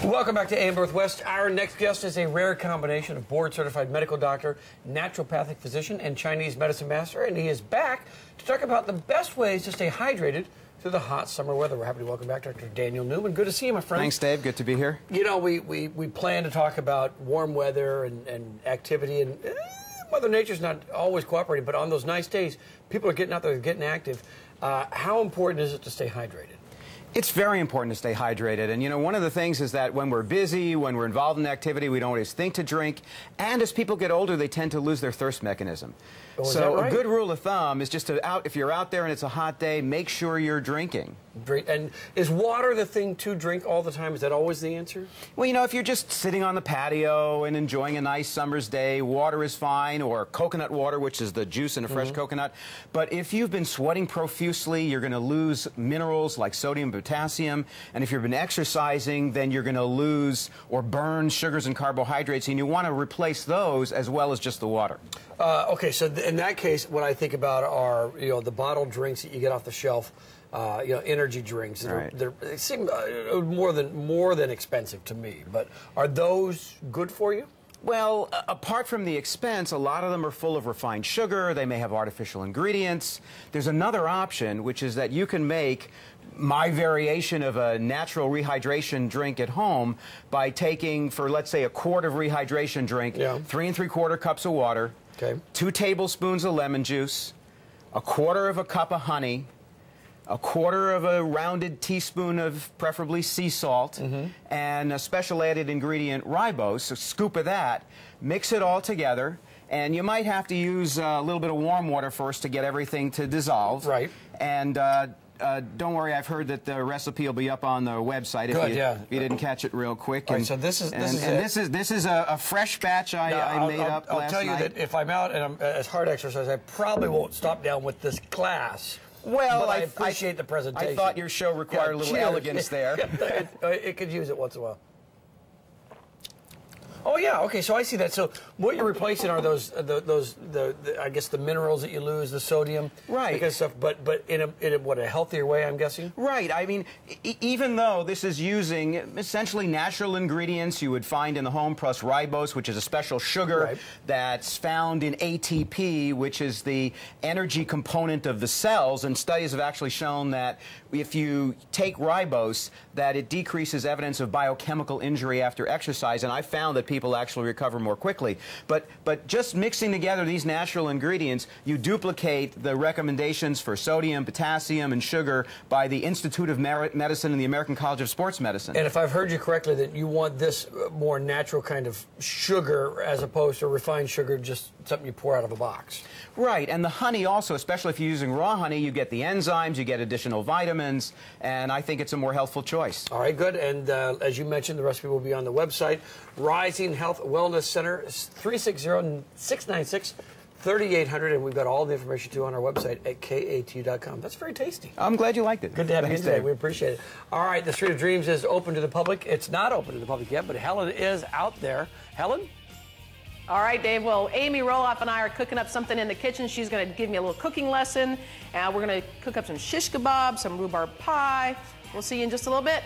Welcome back to AM Northwest. Our next guest is a rare combination of board-certified medical doctor, naturopathic physician, and Chinese medicine master, and he is back to talk about the best ways to stay hydrated through the hot summer weather. We're happy to welcome back Dr. Daniel Newman. Good to see you, my friend. Thanks, Dave. Good to be here. You know, we plan to talk about warm weather and activity, and Mother Nature's not always cooperating, but on those nice days, people are getting out there, getting active. How important is it to stay hydrated? It's very important to stay hydrated, and you know, one of the things is that when we're busy, when we're involved in activity, we don't always think to drink, and as people get older, they tend to lose their thirst mechanism. Oh, so right? A good rule of thumb is just to, if you're out there and it's a hot day, make sure you're drinking. And is water the thing to drink all the time? Is that always the answer? Well, you know, if you're just sitting on the patio and enjoying a nice summer's day, water is fine, or coconut water, which is the juice in a fresh coconut. But if you've been sweating profusely, you're going to lose minerals like sodium and potassium. And if you've been exercising, then you're going to lose or burn sugars and carbohydrates, and you want to replace those as well as just the water. Okay, so in that case, what I think about are, you know, the bottled drinks that you get off the shelf. You know, energy drinks. Right. They seem more than expensive to me. But are those good for you? Well, apart from the expense, a lot of them are full of refined sugar. They may have artificial ingredients. There's another option, which is that you can make my variation of a natural rehydration drink at home by taking, for let's say, a quart of rehydration drink, 3 3/4 cups of water, 2 tablespoons of lemon juice, 1/4 of a cup of honey, 1/4 of a rounded teaspoon of preferably sea salt, and a special added ingredient, ribose, a scoop of that. Mix it all together, and you might have to use a little bit of warm water first to get everything to dissolve. Right. And don't worry, I've heard that the recipe will be up on the website if you didn't catch it real quick. Right, so this is a fresh batch I made up last night. I'll tell you that if I'm out and I'm as hard exercise, I probably won't stop down with this glass. Well, but I appreciate the presentation. I thought your show required a little elegance there. It could use it once in a while. Oh yeah, okay. So I see that. So what you're replacing are those I guess the minerals that you lose, the sodium, right? That kind of stuff. But in a healthier way, I'm guessing. Right. I mean, even though this is using essentially natural ingredients you would find in the home, plus ribose, which is a special sugar that's found in ATP, which is the energy component of the cells, and studies have actually shown that if you take ribose, that it decreases evidence of biochemical injury after exercise, and I found that people actually recover more quickly. But just mixing together these natural ingredients, you duplicate the recommendations for sodium, potassium, and sugar by the Institute of Medicine and the American College of Sports Medicine. And if I've heard you correctly, that you want this more natural kind of sugar as opposed to refined sugar, just something you pour out of a box. Right, and the honey also, especially if you're using raw honey, you get the enzymes, you get additional vitamins, and I think it's a more healthful choice. All right, good. And as you mentioned, the recipe will be on the website. Rising Health Wellness Center, 360-696-3800, and we've got all the information too on our website at KATU.com. That's very tasty. I'm glad you liked it. Good to have you today. We appreciate it. All right, the Street of Dreams is open to the public. It's not open to the public yet, but Helen is out there. Helen? All right, Dave. Well, Amy Roloff and I are cooking up something in the kitchen. She's going to give me a little cooking lesson. And we're going to cook up some shish kebab, some rhubarb pie. We'll see you in just a little bit.